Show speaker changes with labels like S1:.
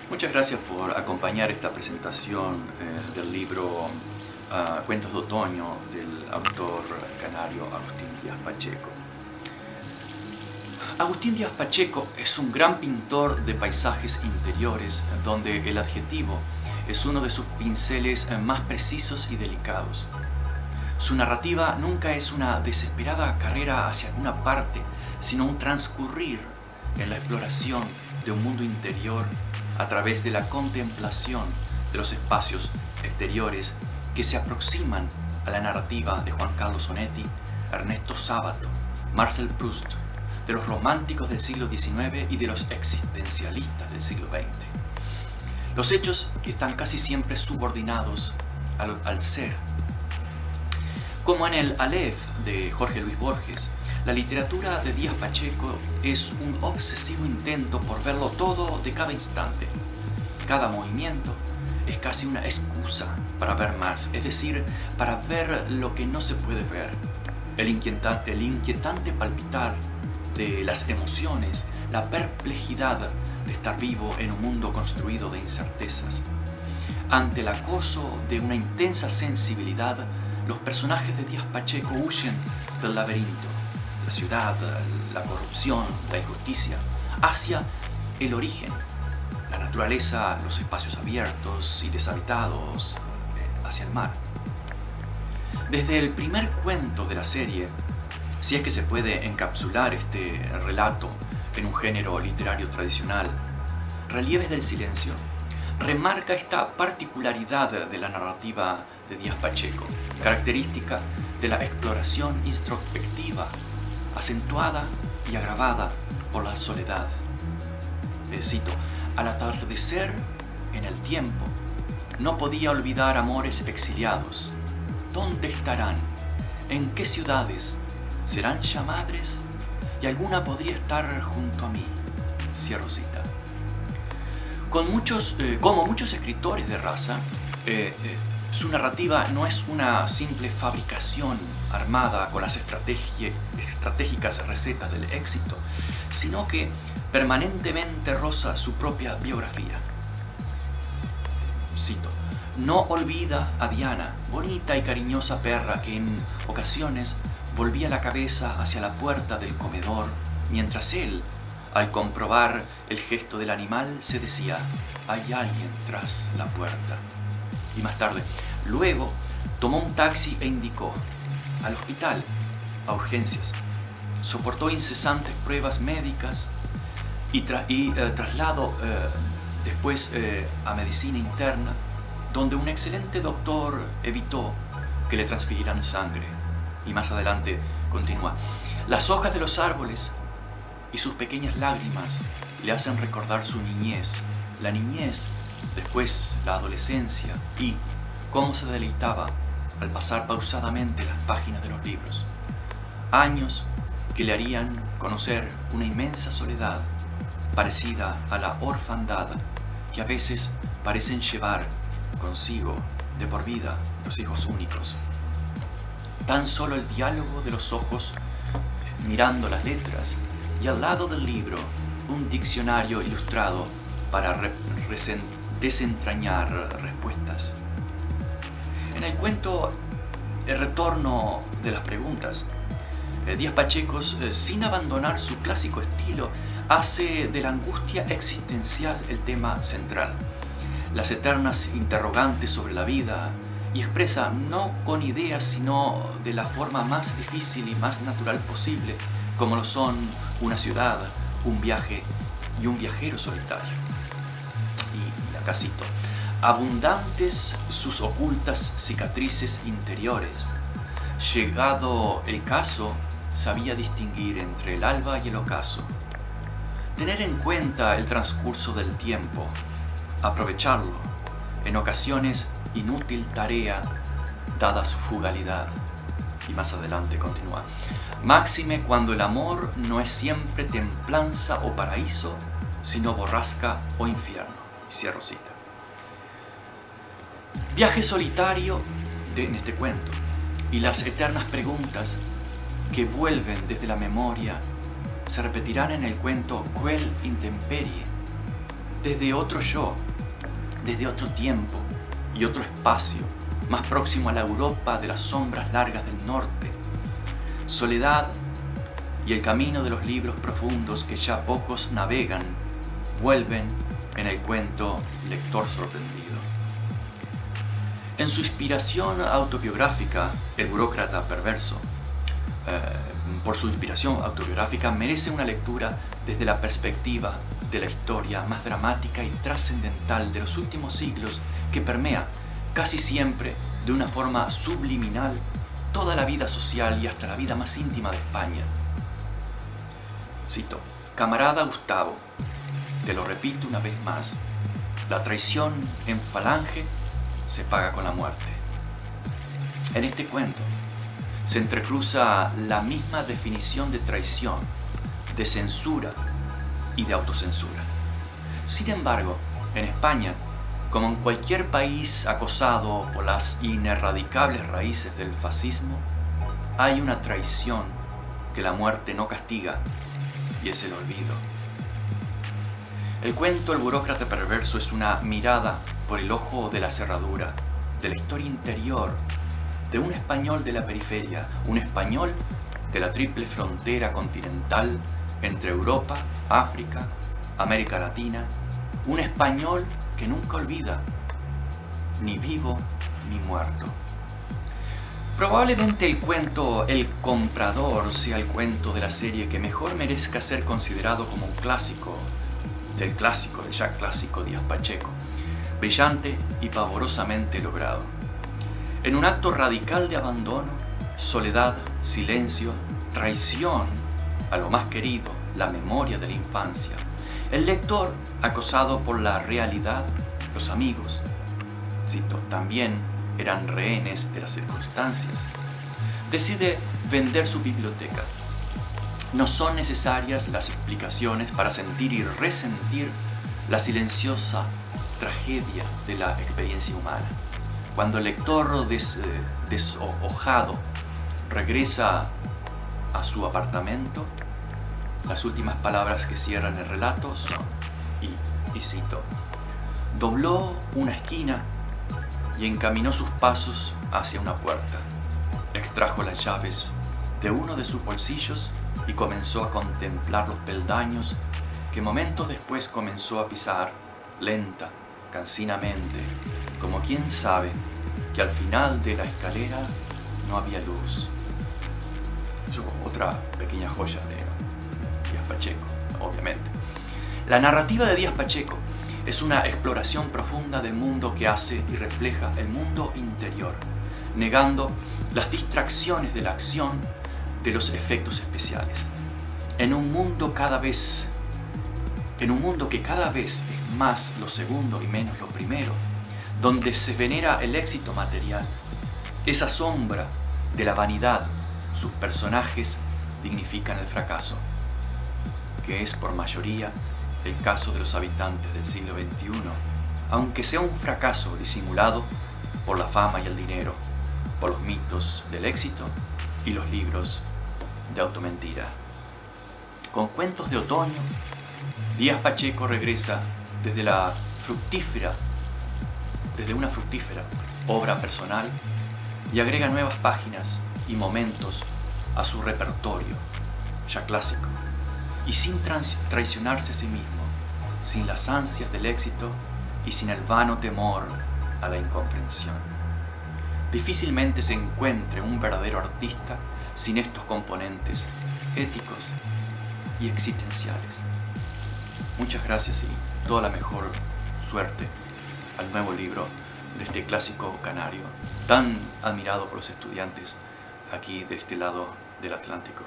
S1: Muchas gracias por acompañar esta presentación del libro Cuentos de Otoño del autor canario Agustín Díaz Pacheco. Agustín Díaz Pacheco es un gran pintor de paisajes interiores donde el adjetivo es uno de sus pinceles más precisos y delicados. Su narrativa nunca es una desesperada carrera hacia alguna parte, sino un transcurrir en la exploración de un mundo interior a través de la contemplación de los espacios exteriores que se aproximan a la narrativa de Juan Carlos Onetti, Ernesto Sábato, Marcel Proust, de los románticos del siglo XIX y de los existencialistas del siglo XX. Los hechos están casi siempre subordinados al ser. Como en el Aleph de Jorge Luis Borges, la literatura de Díaz Pacheco es un obsesivo intento por verlo todo de cada instante. Cada movimiento es casi una excusa para ver más, es decir, para ver lo que no se puede ver. El inquietante palpitar de las emociones, la perplejidad de estar vivo en un mundo construido de incertezas. Ante el acoso de una intensa sensibilidad, los personajes de Díaz Pacheco huyen del laberinto, la ciudad, la corrupción, la injusticia, hacia el origen, la naturaleza, los espacios abiertos y deshabitados, hacia el mar. Desde el primer cuento de la serie, si es que se puede encapsular este relato en un género literario tradicional, Relieves del Silencio remarca esta particularidad de la narrativa de Díaz Pacheco, característica de la exploración introspectiva, acentuada y agravada por la soledad. Cito: al atardecer en el tiempo, no podía olvidar amores exiliados. ¿Dónde estarán? ¿En qué ciudades? ¿Serán ya madres? Y alguna podría estar junto a mí. Cierro cita. Como muchos escritores de raza, su narrativa no es una simple fabricación armada con las estratégicas recetas del éxito, sino que permanentemente roza su propia biografía. Cito: no olvida a Diana, bonita y cariñosa perra que en ocasiones volvía la cabeza hacia la puerta del comedor, mientras él, al comprobar el gesto del animal, se decía: hay alguien tras la puerta. Y más tarde, luego tomó un taxi e indicó: al hospital, a urgencias. Soportó incesantes pruebas médicas y traslado después a medicina interna, donde un excelente doctor evitó que le transfirieran sangre. Y más adelante continúa: las hojas de los árboles y sus pequeñas lágrimas le hacen recordar su niñez, la niñez, después la adolescencia, y cómo se deleitaba al pasar pausadamente las páginas de los libros. Años que le harían conocer una inmensa soledad parecida a la orfandad que a veces parecen llevar consigo de por vida los hijos únicos. Tan solo el diálogo de los ojos mirando las letras, y al lado del libro un diccionario ilustrado para desentrañar respuestas. En el cuento El retorno de las preguntas, Díaz Pacheco, sin abandonar su clásico estilo, hace de la angustia existencial el tema central, las eternas interrogantes sobre la vida, y expresa no con ideas sino de la forma más difícil y más natural posible, como lo son una ciudad, un viaje y un viajero solitario. Y acá cito: abundantes sus ocultas cicatrices interiores. Llegado el caso, sabía distinguir entre el alba y el ocaso. Tener en cuenta el transcurso del tiempo, aprovecharlo, en ocasiones inútil tarea, dada su fugalidad. Y más adelante continúa: máxime cuando el amor no es siempre templanza o paraíso, sino borrasca o infierno. Cierro cita. Viaje solitario en este cuento, y las eternas preguntas que vuelven desde la memoria se repetirán en el cuento Cruel Intemperie, desde otro yo, desde otro tiempo y otro espacio, más próximo a la Europa de las sombras largas del norte. Soledad y el camino de los libros profundos que ya pocos navegan, vuelven en el cuento Lector sorprendido. En su inspiración autobiográfica, El burócrata perverso, por su inspiración autobiográfica, merece una lectura desde la perspectiva de la historia más dramática y trascendental de los últimos siglos, que permea casi siempre de una forma subliminal toda la vida social y hasta la vida más íntima de España. Cito: camarada Gustavo, te lo repito una vez más, la traición en Falange se paga con la muerte. En este cuento se entrecruza la misma definición de traición, de censura y de autocensura. Sin embargo, en España, como en cualquier país acosado por las inerradicables raíces del fascismo, hay una traición que la muerte no castiga, y es el olvido. El cuento El burócrata perverso es una mirada por el ojo de la cerradura, de la historia interior, de un español de la periferia, un español de la triple frontera continental entre Europa, África, América Latina, un español que nunca olvida, ni vivo ni muerto. Probablemente el cuento El comprador sea el cuento de la serie que mejor merezca ser considerado como un clásico, del ya clásico Díaz Pacheco, brillante y pavorosamente logrado. En un acto radical de abandono, soledad, silencio, traición a lo más querido, la memoria de la infancia, el lector, acosado por la realidad, los amigos, cito, también eran rehenes de las circunstancias, decide vender su biblioteca. No son necesarias las explicaciones para sentir y resentir la silenciosa tragedia de la experiencia humana. Cuando el lector deshojado regresa a su apartamento, las últimas palabras que cierran el relato son, y cito, dobló una esquina y encaminó sus pasos hacia una puerta. Extrajo las llaves de uno de sus bolsillos y comenzó a contemplar los peldaños que momentos después comenzó a pisar, lenta, cansinamente, como quien sabe que al final de la escalera no había luz. Eso, otra pequeña joya de Díaz Pacheco, obviamente. La narrativa de Díaz Pacheco es una exploración profunda del mundo que hace y refleja el mundo interior, negando las distracciones de la acción de los efectos especiales. En un mundo que cada vez es más lo segundo y menos lo primero, donde se venera el éxito material, esa sombra de la vanidad, sus personajes dignifican el fracaso, que es por mayoría el caso de los habitantes del siglo XXI, aunque sea un fracaso disimulado por la fama y el dinero, por los mitos del éxito y los libros de automentira. Con Cuentos de Otoño, Díaz Pacheco regresa desde una fructífera obra personal y agrega nuevas páginas y momentos a su repertorio, ya clásico, y sin traicionarse a sí mismo, sin las ansias del éxito y sin el vano temor a la incomprensión. Difícilmente se encuentre un verdadero artista sin estos componentes éticos y existenciales. Muchas gracias y toda la mejor suerte al nuevo libro de este clásico canario, tan admirado por los estudiantes aquí de este lado del Atlántico.